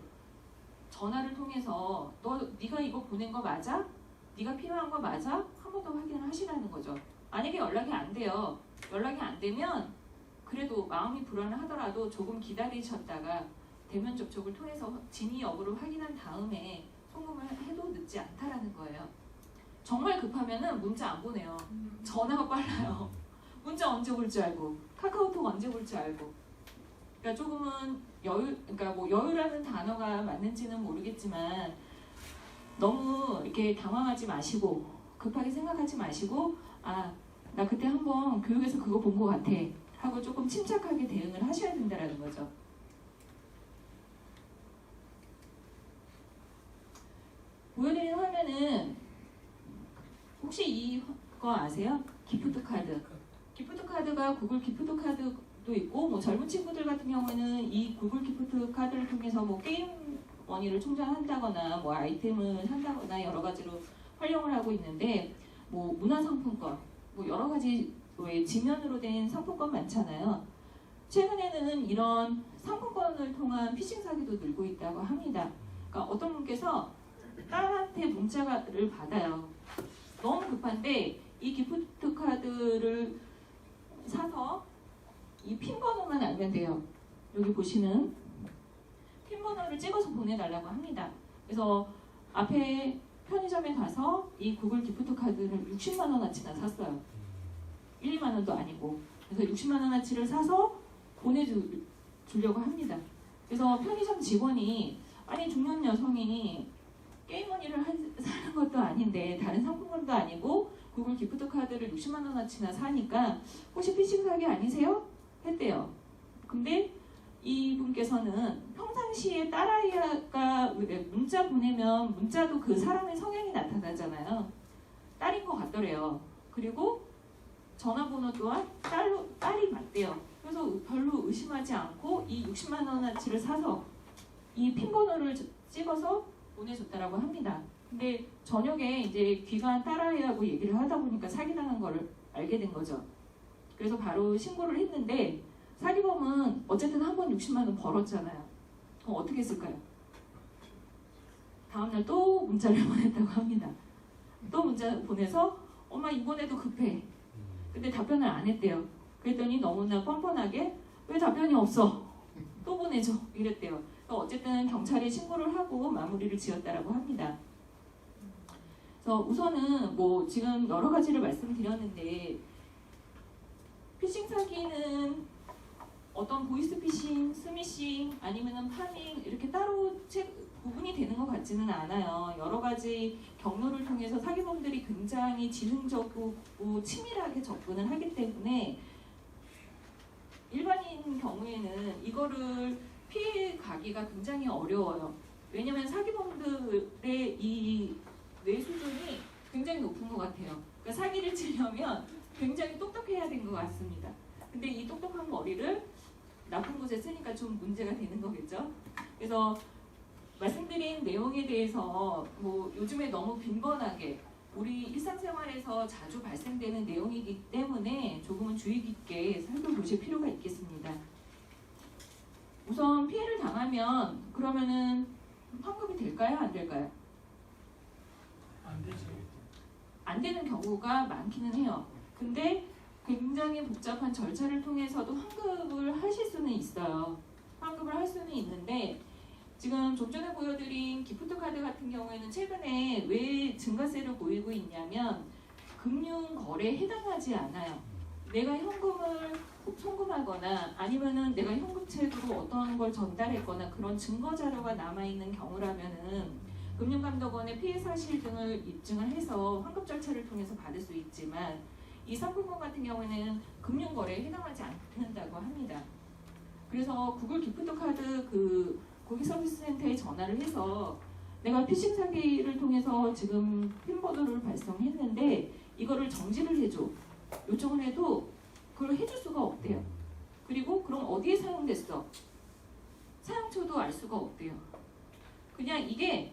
전화를 통해서 네가 이거 보낸 거 맞아? 네가 필요한 거 맞아? 한 번 더 확인을 하시라는 거죠. 만약에 연락이 안 돼요. 연락이 안 되면 그래도 마음이 불안하더라도 조금 기다리셨다가 대면 접촉을 통해서 진위 여부를 확인한 다음에 송금을 해도 늦지 않다라는 거예요. 정말 급하면은 문자 안 보내요. 전화가 빨라요. 문자 언제 볼 줄 알고, 카카오톡 언제 볼 줄 알고. 그러니까 조금은 그러니까 뭐 여유라는 단어가 맞는지는 모르겠지만 너무 이렇게 당황하지 마시고 급하게 생각하지 마시고 나 그때 한번 교육에서 그거 본 것 같아 하고 조금 침착하게 대응을 하셔야 된다는 거죠. 보여드리는 화면은 혹시 이거 아세요? 기프트 카드. 기프트 카드가 구글 기프트 카드도 있고 뭐 젊은 친구들 같은 경우에는 이 구글 기프트 카드를 통해서 뭐 게임 머니를 충전한다거나 뭐 아이템을 산다거나 여러 가지로 활용을 하고 있는데 뭐 문화상품권 뭐 여러 가지 왜 지면으로 된 상품권 많잖아요. 최근에는 이런 상품권을 통한 피싱 사기도 늘고 있다고 합니다. 그러니까 어떤 분께서 딸한테 문자를 받아요. 너무 급한데 이 기프트 카드를 사서 이 핀 번호만 알면 돼요. 여기 보시는 핀 번호를 찍어서 보내달라고 합니다. 그래서 앞에 편의점에 가서 이 구글 기프트 카드를 60만 원어치나 샀어요. 1, 2만 원도 아니고. 그래서 60만 원어치를 사서 보내주려고 합니다. 그래서 편의점 직원이 아니 중년 여성이 게임머니를 사는 것도 아닌데 다른 상품권도 아니고 구글 기프트 카드를 60만 원어치나 사니까 혹시 피싱 사기 아니세요? 했대요. 근데 이분께서는 평상시에 딸아이가 문자 보내면 문자도 그 사람의 성향이 나타나잖아요. 딸인 것 같더래요. 그리고 전화번호 또한 딸이 맞대요. 그래서 별로 의심하지 않고 이 60만 원어치를 사서 이 핀 번호를 찍어서 보내줬다라고 합니다. 근데 저녁에 이제 귀가 딸아이하고 얘기를 하다 보니까 사기당한 거를 알게 된 거죠. 그래서 바로 신고를 했는데 사기범은 어쨌든 한 번 60만 원 벌었잖아요. 그럼 어떻게 했을까요? 다음날 또 문자를 보냈다고 합니다. 또 문자 보내서 엄마 이번에도 급해. 근데 답변을 안 했대요. 그랬더니 너무나 뻔뻔하게 왜 답변이 없어? 또 보내줘. 이랬대요. 어쨌든 경찰에 신고를 하고 마무리를 지었다라고 합니다. 그래서 우선은 뭐 지금 여러 가지를 말씀드렸는데 피싱 사기는 어떤 보이스피싱, 스미싱 아니면은 파밍 이렇게 따로 구분이 되는 것 같지는 않아요. 여러 가지 경로를 통해서 사기범들이 굉장히 지능적이고 치밀하게 접근을 하기 때문에 일반인 경우에는 이거를 피해 가기가 굉장히 어려워요. 왜냐면 사기범들의 이 뇌 수준이 굉장히 높은 것 같아요. 그러니까 사기를 치려면 굉장히 똑똑해야 된 것 같습니다. 근데 이 똑똑한 머리를 나쁜 곳에 쓰니까 좀 문제가 되는 거겠죠. 그래서 말씀드린 내용에 대해서 뭐 요즘에 너무 빈번하게 우리 일상생활에서 자주 발생되는 내용이기 때문에 조금은 주의 깊게 살펴보실 필요가 있겠습니다. 우선 피해를 당하면 그러면은 환급이 될까요? 안 될까요? 안 되죠. 안 되는 경우가 많기는 해요. 근데 굉장히 복잡한 절차를 통해서도 환급을 하실 수는 있어요. 환급을 할 수는 있는데 지금 좀 전에 보여드린 기프트 카드 같은 경우에는 최근에 왜 증가세를 보이고 있냐면 금융 거래에 해당하지 않아요. 내가 현금을 송금하거나 아니면은 내가 현금책으로 어떤 걸 전달했거나 그런 증거 자료가 남아 있는 경우라면은 금융감독원의 피해 사실 등을 입증을 해서 환급 절차를 통해서 받을 수 있지만 이 상품권 같은 경우에는 금융 거래에 해당하지 않는다고 합니다. 그래서 구글 기프트 카드 그 고객 서비스 센터에 전화를 해서 내가 피싱 사기를 통해서 지금 핀 번호를 발송했는데 이거를 정지를 해줘 요청을 해도 그걸 해줄 수가 없대요. 그리고 그럼 어디에 사용됐어? 사용처도 알 수가 없대요. 그냥 이게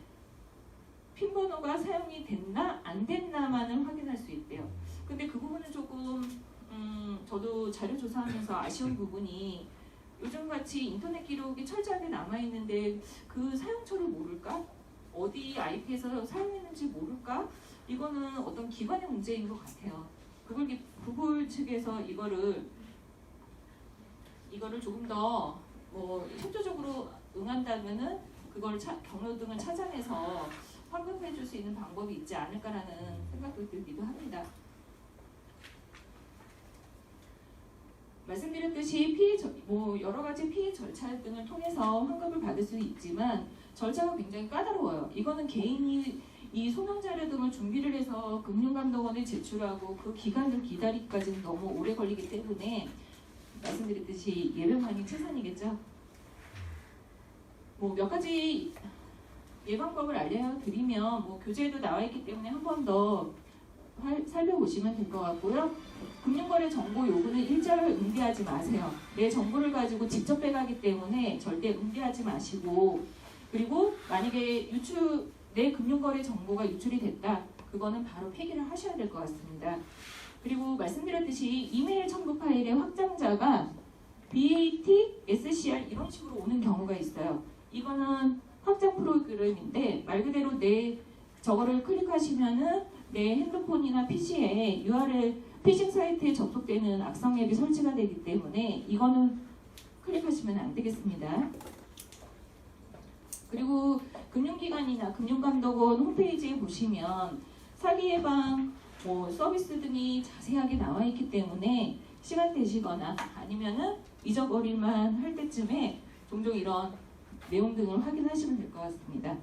핀 번호가 사용이 됐나 안 됐나만을 확인할 수 있대요. 근데 그 부분은 조금 저도 자료 조사하면서 아쉬운 부분이 요즘같이 인터넷 기록이 철저하게 남아있는데 그 사용처를 모를까? 어디 IP에서 사용했는지 모를까? 이거는 어떤 기관의 문제인 것 같아요. 구글 측에서 이거를 조금 더 뭐 협조적으로 응한다면은 그걸 경로 등을 찾아내서 환급해줄 수 있는 방법이 있지 않을까라는 생각도 들기도 합니다. 말씀드렸듯이 여러 가지 피해 절차 등을 통해서 환급을 받을 수 있지만 절차가 굉장히 까다로워요. 이거는 개인이 이 소명 자료 등을 준비를 해서 금융감독원에 제출하고 그 기간을 기다리기까지는 너무 오래 걸리기 때문에 말씀드렸듯이 예방만이 최선이겠죠. 뭐 몇 가지 예방법을 알려드리면 뭐 교재에도 나와 있기 때문에 한 번 더 살펴보시면 될 것 같고요. 금융거래 정보 요구는 일절 응대하지 마세요. 내 정보를 가지고 직접 빼가기 때문에 절대 응대하지 마시고 그리고 만약에 내 금융거래 정보가 유출이 됐다. 그거는 바로 폐기를 하셔야 될 것 같습니다. 그리고 말씀드렸듯이 이메일 첨부 파일의 확장자가 BAT, SCR 이런 식으로 오는 경우가 있어요. 이거는 확장 프로그램인데 말 그대로 저거를 클릭하시면은 내 핸드폰이나 PC에 URL 피싱 사이트에 접속되는 악성 앱이 설치가 되기 때문에 이거는 클릭하시면 안 되겠습니다. 그리고 금융기관이나 금융감독원 홈페이지에 보시면 사기 예방 서비스 등이 자세하게 나와 있기 때문에 시간 되시거나 아니면은 잊어버릴만 할 때쯤에 종종 이런 내용 등을 확인하시면 될 것 같습니다.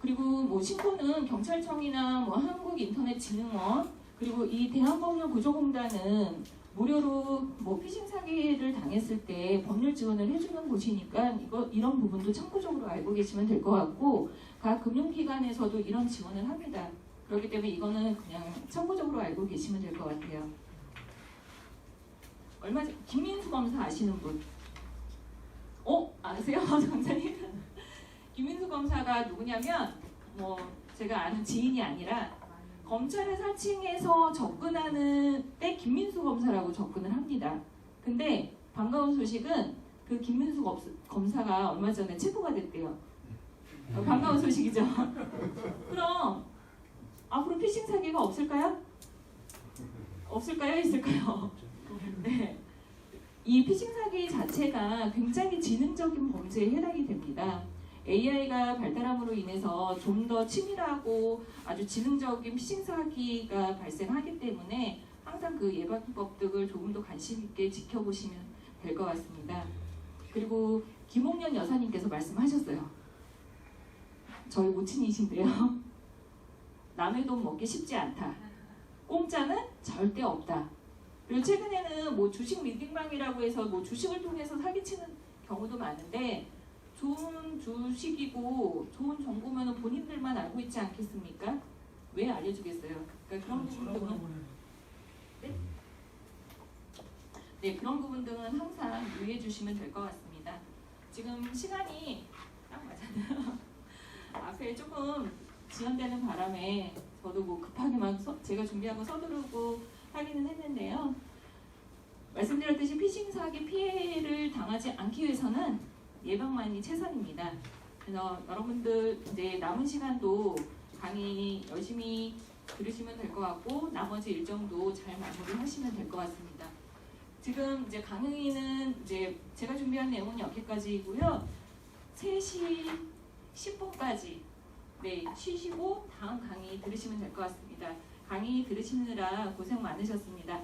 그리고 신고는 경찰청이나 한국인터넷진흥원 그리고 이 대한법률구조공단은 무료로 피싱 사기를 당했을 때 법률 지원을 해주는 곳이니까 이런 부분도 참고적으로 알고 계시면 될 것 같고 각 금융기관에서도 이런 지원을 합니다. 그렇기 때문에 이거는 그냥 참고적으로 알고 계시면 될 것 같아요. 얼마 전 김민수 검사 아시는 분? 아세요, 정장님? 김민수 검사가 누구냐면 제가 아는 지인이 아니라 검찰의 사칭에서 접근하는 때 김민수 검사라고 접근을 합니다. 근데 반가운 소식은 그 김민수 검사가 얼마 전에 체포가 됐대요. 반가운 소식이죠. 그럼 앞으로 피싱 사기가 없을까요? 없을까요? 있을까요? 네. 이 피싱 사기 자체가 굉장히 지능적인 범죄에 해당이 됩니다. AI가 발달함으로 인해서 좀 더 치밀하고 아주 지능적인 피싱 사기가 발생하기 때문에 항상 그 예방법 등을 조금 더 관심 있게 지켜보시면 될 것 같습니다. 그리고 김홍년 여사님께서 말씀하셨어요. 저희 모친이신데요. 남의 돈 먹기 쉽지 않다. 공짜는 절대 없다. 그리고 최근에는 주식 리딩방이라고 해서 주식을 통해서 사기치는 경우도 많은데 좋은 주식이고 좋은 정보면 본인들만 알고 있지 않겠습니까? 왜 알려주겠어요? 그러니까 그런 부분 등은 그런 부분 등은 항상 유의해 주시면 될 것 같습니다. 지금 시간이 딱 맞았네요. 앞에 조금 지연되는 바람에 저도 급하게만 제가 준비한 거 서두르고 하기는 했는데요. 말씀드렸듯이 피싱 사기 피해를 당하지 않기 위해서는 예방만이 최선입니다. 그래서 여러분들 이제 남은 시간도 강의 열심히 들으시면 될 것 같고 나머지 일정도 잘 마무리하시면 될 것 같습니다. 지금 이제 강의는 이제 제가 준비한 내용은 여기까지이고요. 3시 10분까지 쉬시고 다음 강의 들으시면 될 것 같습니다. 강의 들으시느라 고생 많으셨습니다.